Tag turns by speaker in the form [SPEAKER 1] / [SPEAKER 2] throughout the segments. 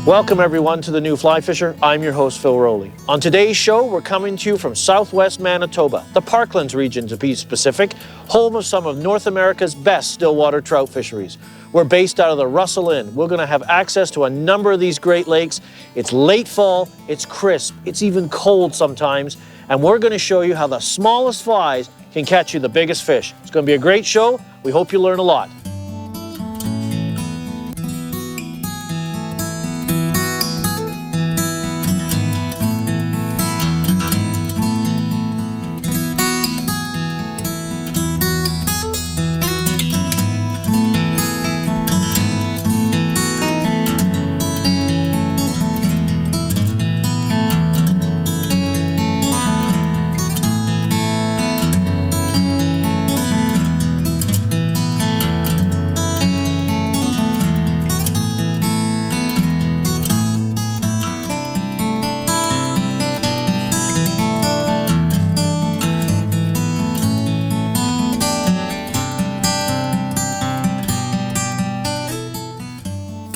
[SPEAKER 1] Welcome everyone to the New Fly Fisher. I'm your host, Phil Rowley. On today's show, we're coming to you from southwest Manitoba, the Parklands region to be specific, home of some of North America's best stillwater trout fisheries. We're based out of the Russell Inn. We're gonna have access to a number of these Great Lakes. It's late fall, it's crisp, it's even cold sometimes, and we're gonna show you how the smallest flies can catch you the biggest fish. It's gonna be a great show. We hope you learn a lot.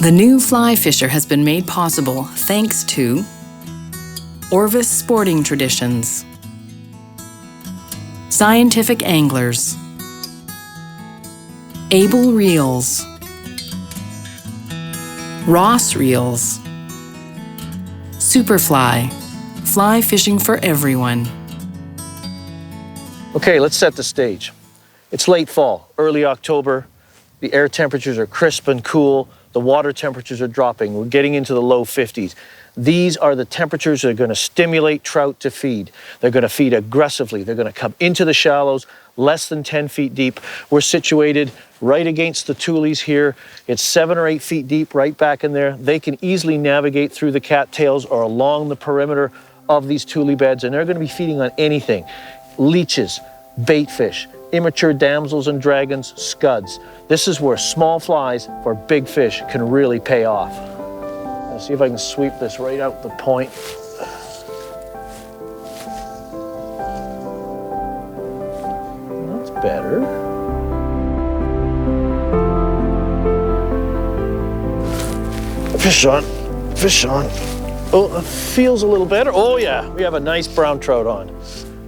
[SPEAKER 2] The New Fly Fisher has been made possible thanks to Orvis Sporting Traditions, Scientific Anglers, Able Reels, Ross Reels, Superfly, fly fishing for everyone.
[SPEAKER 1] Okay, let's set the stage. It's late fall, early October. The air temperatures are crisp and cool. The water temperatures are dropping. We're getting into the low 50s. These are the temperatures that are going to stimulate trout to feed. They're going to feed aggressively. They're going to come into the shallows, less than 10 feet deep. We're situated right against the tules here. It's 7 or 8 feet deep right back in there. They can easily navigate through the cattails or along the perimeter of these tule beds, and they're going to be feeding on anything. Leeches, bait fish, immature damsels and dragons, scuds. This is where small flies for big fish can really pay off. Let's see if I can sweep this right out the point. That's better. Fish on, fish on. Oh, it feels a little better. Oh yeah, we have a nice brown trout on.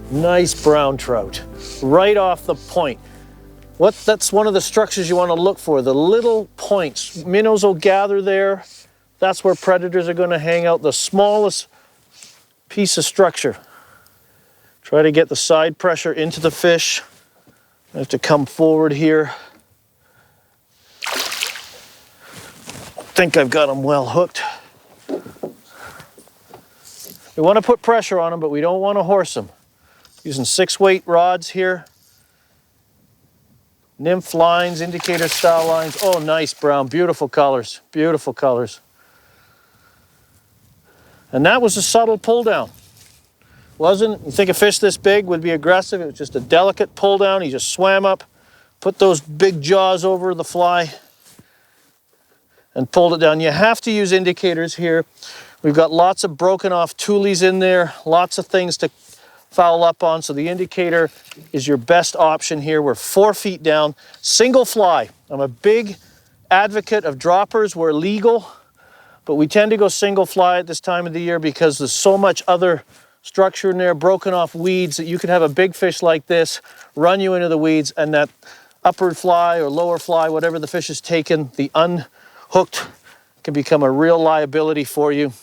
[SPEAKER 1] Nice brown trout, right off the point. That's one of the structures you want to look for, the little points. Minnows will gather there. That's where predators are going to hang out, the smallest piece of structure. Try to get the side pressure into the fish. I have to come forward here. I think I've got them well hooked. We want to put pressure on them, but we don't want to horse them. Using 6-weight rods here. Nymph lines, indicator style lines. Oh, nice brown, beautiful colors, beautiful colors. And that was a subtle pull down. Wasn't, you think a fish this big would be aggressive? It was just a delicate pull down. He just swam up, put those big jaws over the fly and pulled it down. You have to use indicators here. We've got lots of broken off tules in there, lots of things to foul up on, so the indicator is your best option here. We're 4 feet down, single fly. I'm a big advocate of droppers where legal, but we tend to go single fly at this time of the year because there's so much other structure in there, broken off weeds, that you could have a big fish like this run you into the weeds, and that upper fly or lower fly, whatever the fish is taken, the unhooked can become a real liability for you.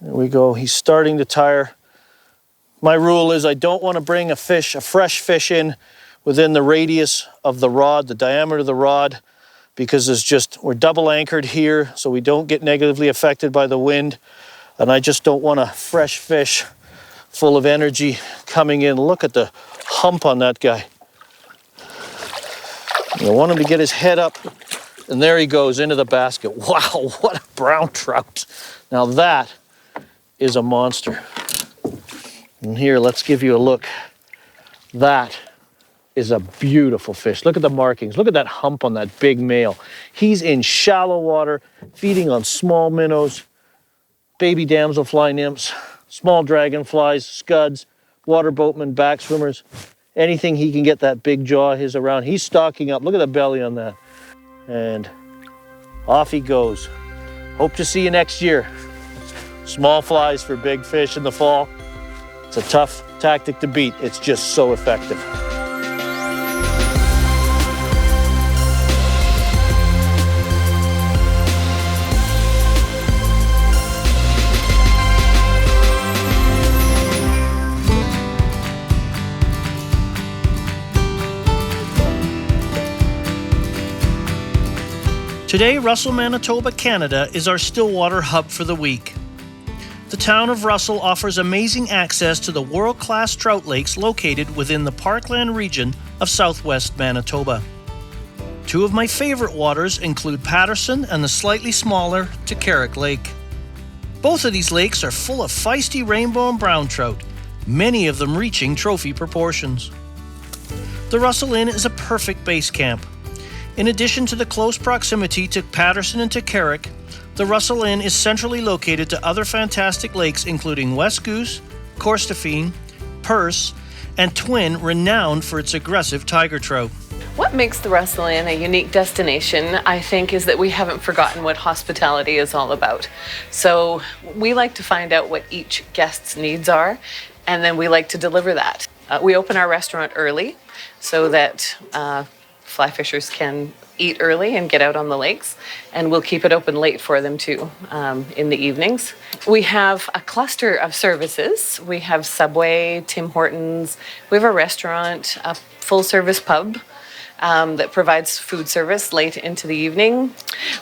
[SPEAKER 1] There we go, he's starting to tire. My rule is I don't want to bring a fresh fish in within the radius of the rod, the diameter of the rod, because we're double anchored here, so we don't get negatively affected by the wind. And I just don't want a fresh fish full of energy coming in. Look at the hump on that guy. I want him to get his head up, and there he goes into the basket. Wow, what a brown trout. Now that is a monster. And here, let's give you a look. That is a beautiful fish. Look at the markings. Look at that hump on that big male. He's in shallow water, feeding on small minnows, baby damselfly nymphs, small dragonflies, scuds, water boatmen, back swimmers, anything he can get that big jaw of his around. He's stocking up. Look at the belly on that. And off he goes. Hope to see you next year. Small flies for big fish in the fall. It's a tough tactic to beat. It's just so effective. Today, Russell, Manitoba, Canada is our Stillwater hub for the week. The town of Russell offers amazing access to the world-class trout lakes located within the parkland region of southwest Manitoba. Two of my favorite waters include Patterson and the slightly smaller Carrick Lake. Both of these lakes are full of feisty rainbow and brown trout, many of them reaching trophy proportions. The Russell Inn is a perfect base camp. In addition to the close proximity to Patterson and to Carrick, the Russell Inn is centrally located to other fantastic lakes including West Goose, Corstorphine, Purse, and Twin, renowned for its aggressive tiger trout.
[SPEAKER 3] What makes the Russell Inn a unique destination, I think, is that we haven't forgotten what hospitality is all about. So we like to find out what each guest's needs are, and then we like to deliver that. We open our restaurant early so that fly fishers can eat early and get out on the lakes, and we'll keep it open late for them too in the evenings. We have a cluster of services. We have Subway, Tim Hortons, we have a restaurant, a full-service pub that provides food service late into the evening.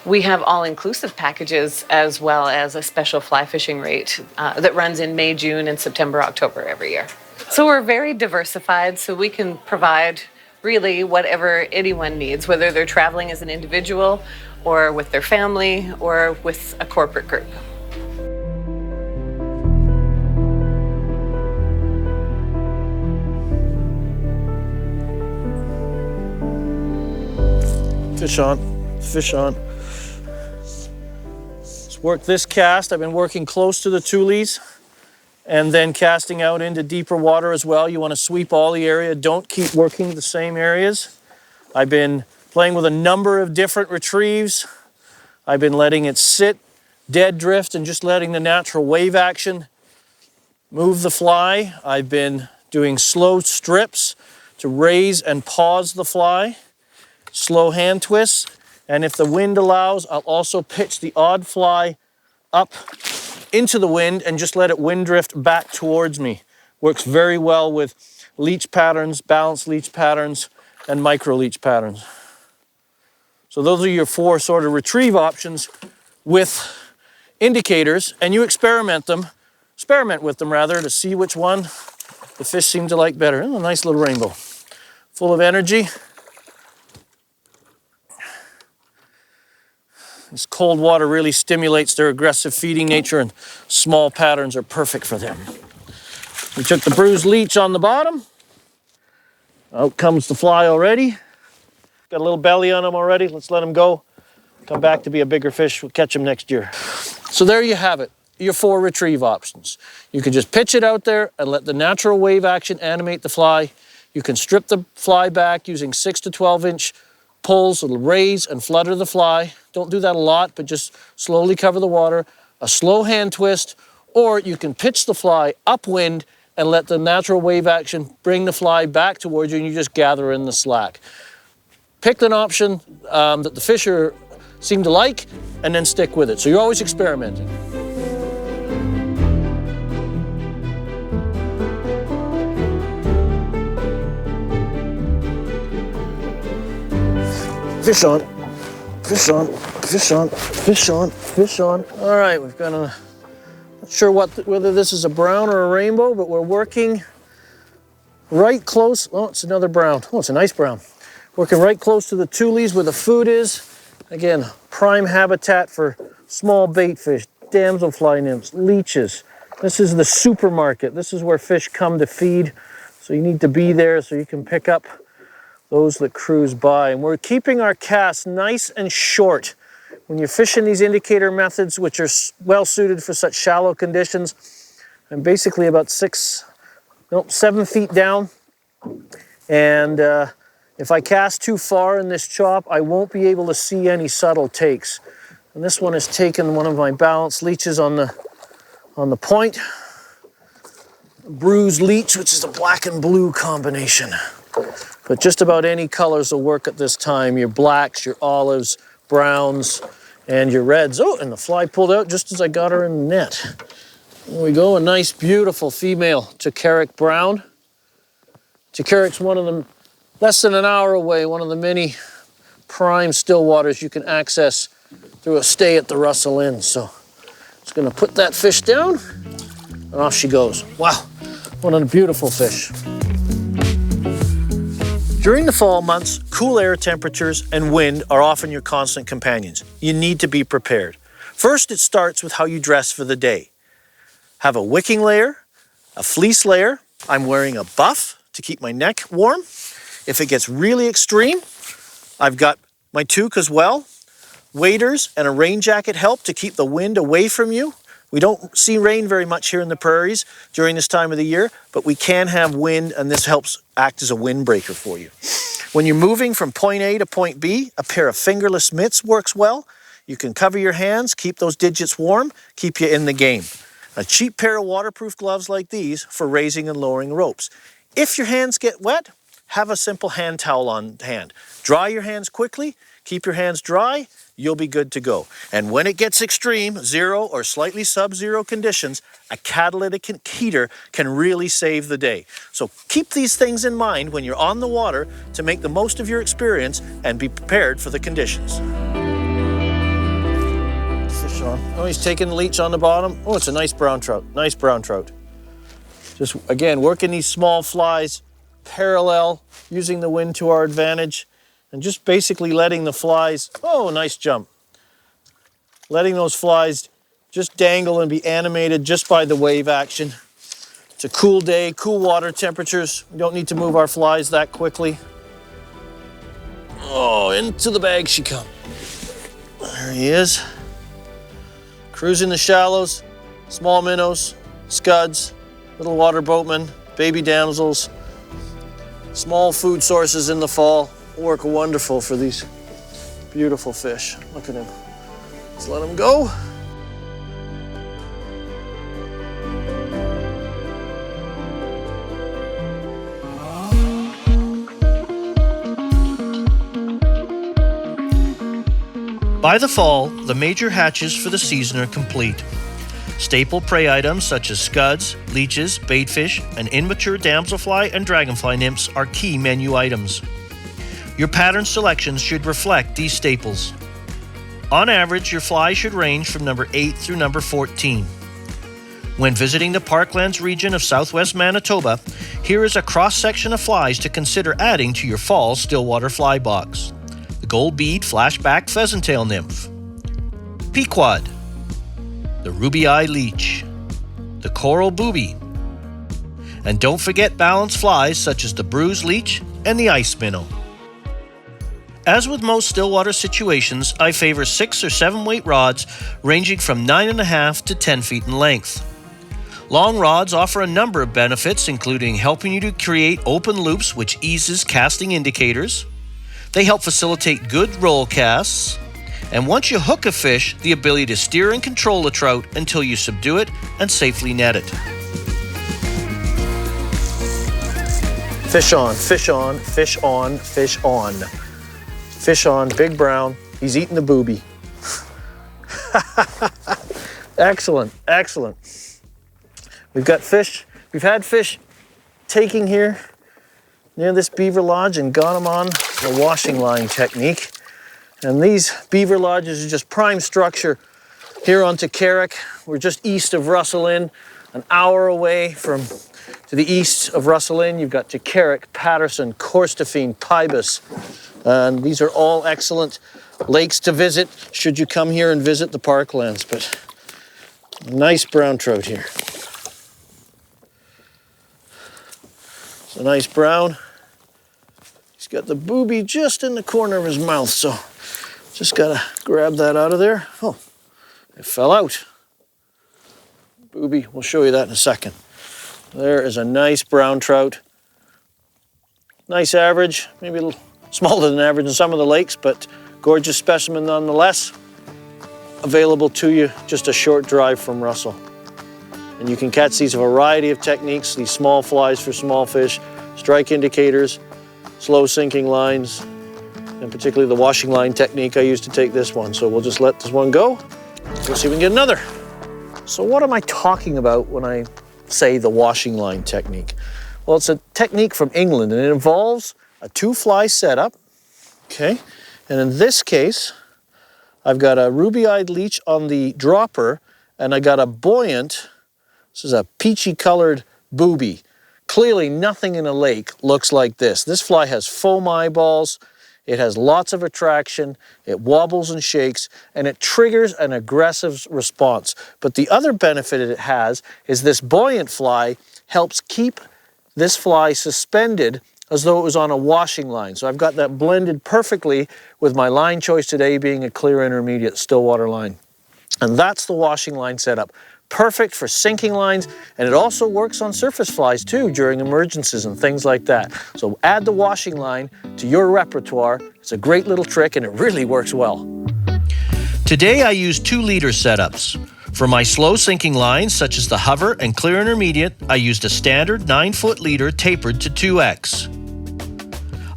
[SPEAKER 3] We have all-inclusive packages as well as a special fly fishing rate that runs in May, June, and September, October every year. So we're very diversified, so we can provide really whatever anyone needs, whether they're traveling as an individual or with their family or with a corporate group.
[SPEAKER 1] Fish on, fish on. Let's work this cast. I've been working close to the tules and then casting out into deeper water as well. You want to sweep all the area. Don't keep working the same areas. I've been playing with a number of different retrieves. I've been letting it sit, dead drift, and just letting the natural wave action move the fly. I've been doing slow strips to raise and pause the fly, slow hand twists, and if the wind allows, I'll also pitch the odd fly up into the wind and just let it wind drift back towards me. Works very well with leech patterns, balanced leech patterns, and micro leech patterns. So those are your four sort of retrieve options with indicators, and you experiment with them rather, to see which one the fish seem to like better. Oh, a nice little rainbow, full of energy. This cold water really stimulates their aggressive feeding nature, and small patterns are perfect for them. We took the bruised leech on the bottom. Out comes the fly already. Got a little belly on him already. Let's let him go. Come back to be a bigger fish. We'll catch him next year. So there you have it, your four retrieve options. You can just pitch it out there and let the natural wave action animate the fly. You can strip the fly back using 6 to 12 inch pulls. It'll raise and flutter the fly. Don't do that a lot, but just slowly cover the water. A slow hand twist, or you can pitch the fly upwind and let the natural wave action bring the fly back towards you, and you just gather in the slack. Pick an option that the fisher seem to like, and then stick with it. So you're always experimenting. Fish on, fish on, fish on, fish on, fish on. All right, we've got a, not sure whether this is a brown or a rainbow, but we're working right close. Oh, it's another brown. Oh, it's a nice brown. Working right close to the tules where the food is. Again, prime habitat for small bait fish, damselfly nymphs, leeches. This is the supermarket. This is where fish come to feed. So you need to be there so you can pick up those that cruise by. And we're keeping our casts nice and short. When you're fishing these indicator methods, which are well suited for such shallow conditions, I'm basically about 7 feet down. And if I cast too far in this chop, I won't be able to see any subtle takes. And this one has taken one of my balanced leeches on the point. A bruised leech, which is a black and blue combination. But just about any colors will work at this time. Your blacks, your olives, browns, and your reds. Oh, and the fly pulled out just as I got her in the net. There we go, a nice, beautiful female Tacheric brown. Tacharic's one of them, less than an hour away, one of the many prime still waters you can access through a stay at the Russell Inn. So just gonna put that fish down and off she goes. Wow, what a beautiful fish. During the fall months, cool air temperatures and wind are often your constant companions. You need to be prepared. First, it starts with how you dress for the day. Have a wicking layer, a fleece layer. I'm wearing a buff to keep my neck warm. If it gets really extreme, I've got my toque as well. Waders and a rain jacket help to keep the wind away from you. We don't see rain very much here in the prairies during this time of the year, but we can have wind, and this helps act as a windbreaker for you. When you're moving from point A to point B, a pair of fingerless mitts works well. You can cover your hands, keep those digits warm, keep you in the game. A cheap pair of waterproof gloves like these for raising and lowering ropes. If your hands get wet, have a simple hand towel on hand. Dry your hands quickly, keep your hands dry, you'll be good to go. And when it gets extreme, 0 or slightly sub-zero conditions, a catalytic heater can really save the day. So keep these things in mind when you're on the water to make the most of your experience and be prepared for the conditions. Fish on. Oh, he's taking the leech on the bottom. Oh, it's a nice brown trout. Nice brown trout. Just, again, working these small flies parallel, using the wind to our advantage, and just basically letting the flies, oh, nice jump. Letting those flies just dangle and be animated just by the wave action. It's a cool day, cool water temperatures. We don't need to move our flies that quickly. Oh, into the bag she comes. There he is. Cruising the shallows, small minnows, scuds, little water boatmen, baby damsels. Small food sources in the fall work wonderful for these beautiful fish. Look at him. Let's let him go. By the fall, the major hatches for the season are complete. Staple prey items such as scuds, leeches, baitfish, and immature damselfly and dragonfly nymphs are key menu items. Your pattern selections should reflect these staples. On average, your fly should range from number 8 through number 14. When visiting the Parklands region of southwest Manitoba, here is a cross-section of flies to consider adding to your fall stillwater fly box. The gold bead flashback pheasant-tail nymph, pequod, the ruby-eye leech, the coral booby, and don't forget balanced flies such as the bruised leech and the ice minnow. As with most stillwater situations, I favor 6 or 7 weight rods ranging from 9.5 to 10 feet in length. Long rods offer a number of benefits, including helping you to create open loops, which eases casting indicators. They help facilitate good roll casts. And once you hook a fish, the ability to steer and control the trout until you subdue it and safely net it. Fish on, fish on, fish on, fish on. Fish on, big brown. He's eating the booby. Excellent, excellent. We've got fish. We've had fish taking here near this beaver lodge and got them on the washing line technique. And these beaver lodges are just prime structure here on Tacheric. We're just east of Russell Inn, an hour away from to the east of Russell Inn. You've got Tacheric, Patterson, Corstorphine, Pybus. And these are all excellent lakes to visit should you come here and visit the Parklands. But a nice brown trout here. It's a nice brown. He's got the booby just in the corner of his mouth, so just gotta grab that out of there. Oh, it fell out. Booby, we'll show you that in a second. There is a nice brown trout. Nice average, maybe a little smaller than average in some of the lakes, but gorgeous specimen nonetheless. available to you just a short drive from Russell. And you can catch these a variety of techniques, these small flies for small fish, strike indicators, slow sinking lines, and particularly the washing line technique I use to take this one. So we'll just let this one go. We'll see if we can get another. So what am I talking about when I say the washing line technique? Well, it's a technique from England, and it involves a 2-fly setup, okay? And in this case, I've got a ruby-eyed leech on the dropper, and I got a buoyant, this is a peachy colored booby. Clearly nothing in a lake looks like this. This fly has foam eyeballs, it has lots of attraction, it wobbles and shakes, and it triggers an aggressive response. But the other benefit it has is this buoyant fly helps keep this fly suspended as though it was on a washing line. So I've got that blended perfectly with my line choice today being a clear intermediate stillwater line. And that's the washing line setup. Perfect for sinking lines, and it also works on surface flies too during emergencies and things like that. So add the washing line to your repertoire. It's a great little trick and it really works well.
[SPEAKER 4] Today I used 2-leader setups. For my slow sinking lines, such as the hover and clear intermediate, I used a standard 9-foot leader tapered to 2X.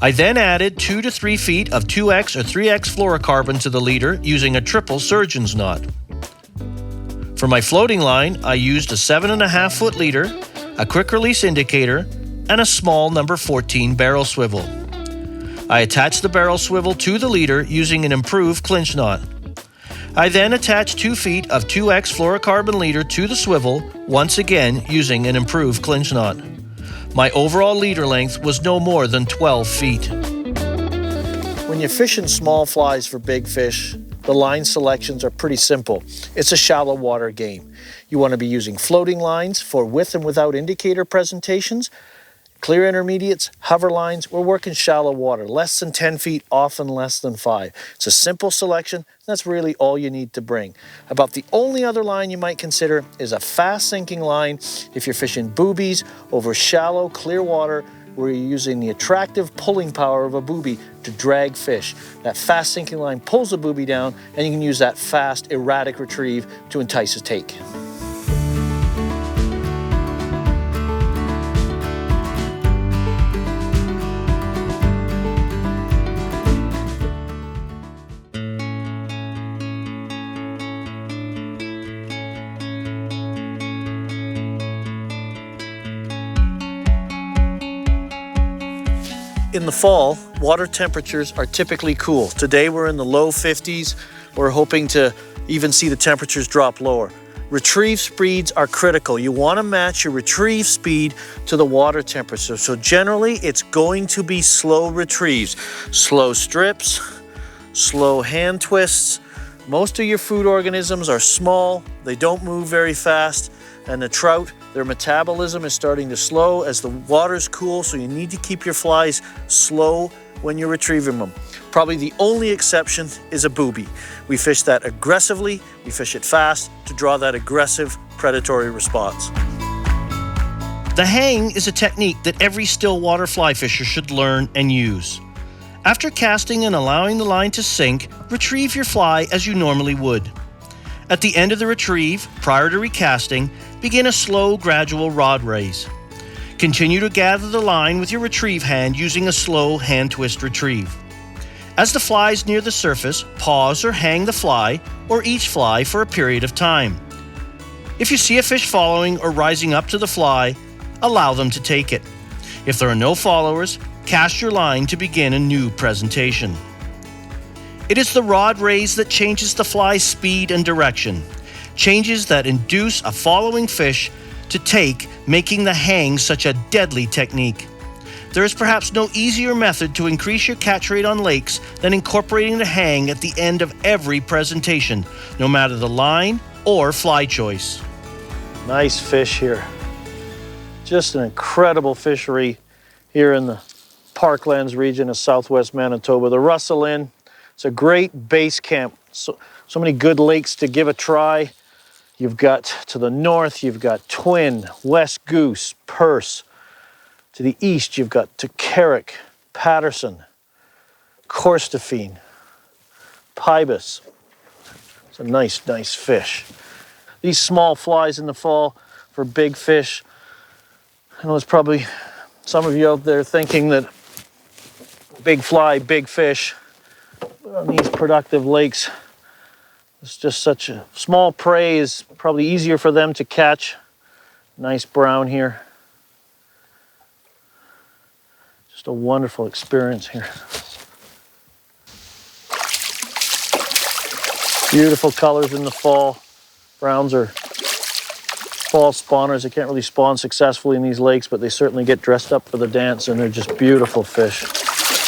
[SPEAKER 4] I then added 2 to 3 feet of 2X or 3X fluorocarbon to the leader using a triple surgeon's knot. For my floating line, I used a 7.5-foot leader, a quick release indicator, and a small number 14 barrel swivel. I attached the barrel swivel to the leader using an improved clinch knot. I then attached 2 feet of 2X fluorocarbon leader to the swivel, once again using an improved clinch knot. My overall leader length was no more than 12 feet.
[SPEAKER 1] When you're fishing small flies for big fish, the line selections are pretty simple. It's a shallow water game. You want to be using floating lines for with and without indicator presentations. Clear intermediates, hover lines, we're working shallow water, less than 10 feet, often less than 5. It's a simple selection, that's really all you need to bring. About the only other line you might consider is a fast sinking line if you're fishing boobies over shallow, clear water where you're using the attractive pulling power of a booby to drag fish. That fast sinking line pulls the booby down and you can use that fast, erratic retrieve to entice a take. In the fall, water temperatures are typically cool. Today we're in the low 50s. We're hoping to even see the temperatures drop lower. Retrieve speeds are critical. You want to match your retrieve speed to the water temperature. So generally it's going to be slow retrieves, slow strips, slow hand twists. Most of your food organisms are small, they don't move very fast, and the trout, their metabolism is starting to slow as the water's cool, so you need to keep your flies slow when you're retrieving them. Probably the only exception is a booby. We fish that aggressively, we fish it fast to draw that aggressive predatory response.
[SPEAKER 4] The hang is a technique that every stillwater fly fisher should learn and use. After casting and allowing the line to sink, retrieve your fly as you normally would. At the end of the retrieve, prior to recasting, begin a slow, gradual rod raise. Continue to gather the line with your retrieve hand using a slow hand twist retrieve. As the flies near the surface, pause or hang the fly or each fly for a period of time. If you see a fish following or rising up to the fly, allow them to take it. If there are no followers, cast your line to begin a new presentation. It is the rod raise that changes the fly's speed and direction, changes that induce a following fish to take, making the hang such a deadly technique. There is perhaps no easier method to increase your catch rate on lakes than incorporating the hang at the end of every presentation, no matter the line or fly choice.
[SPEAKER 1] Nice fish here. Just an incredible fishery here in the Parklands region of southwest Manitoba. The Russell Inn, it's a great base camp. So many good lakes to give a try. You've got to the north, you've got Twin, West Goose, Purse. To the east, you've got Carrick, Patterson, Corstorphine, Pybus. It's a nice, nice fish. These small flies in the fall for big fish. I know there's probably some of you out there thinking that big fly, big fish on these productive lakes. It's just such a small prey is probably easier for them to catch. Nice brown here. Just a wonderful experience here. Beautiful colors in the fall. Browns are fall spawners. They can't really spawn successfully in these lakes, but they certainly get dressed up for the dance, and they're just beautiful fish.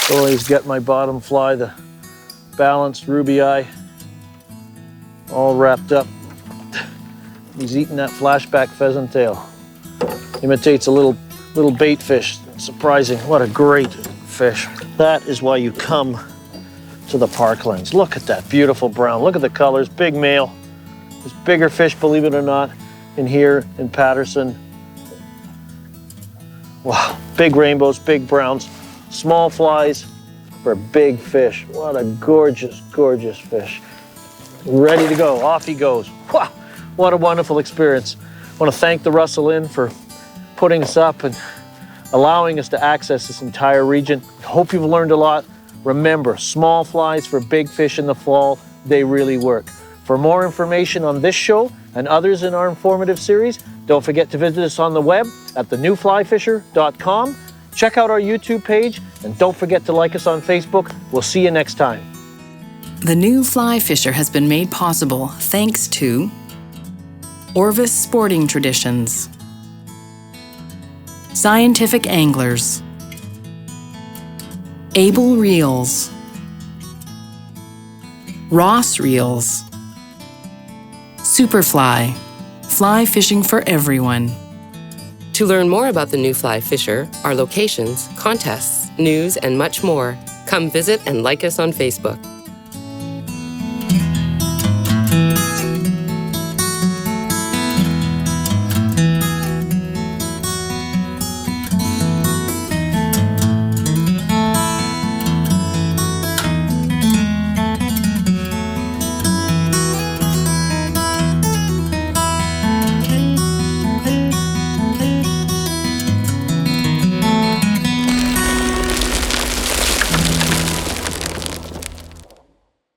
[SPEAKER 1] Always get my bottom fly, the balanced ruby eye, all wrapped up. He's eating that flashback pheasant tail. Imitates a little bait fish. Surprising. What a great fish. That is why you come to the parklands. Look at that beautiful brown. Look at the colors. Big male. There's bigger fish, believe it or not, in here in Patterson. Wow. Big rainbows, big browns, small flies for big fish. What a gorgeous, gorgeous fish. Ready to go. Off he goes. Wow. What a wonderful experience. I want to thank the Russell Inn for putting us up and allowing us to access this entire region. Hope you've learned a lot. Remember, small flies for big fish in the fall, they really work. For more information on this show and others in our informative series, don't forget to visit us on the web at thenewflyfisher.com. Check out our YouTube page, and don't forget to like us on Facebook. We'll see you next time.
[SPEAKER 2] The New Fly Fisher has been made possible thanks to Orvis Sporting Traditions, Scientific Anglers, Able Reels, Ross Reels, Superfly, fly fishing for everyone.
[SPEAKER 5] To learn more about the New Fly Fisher, our locations, contests, news, and much more, come visit and like us on Facebook.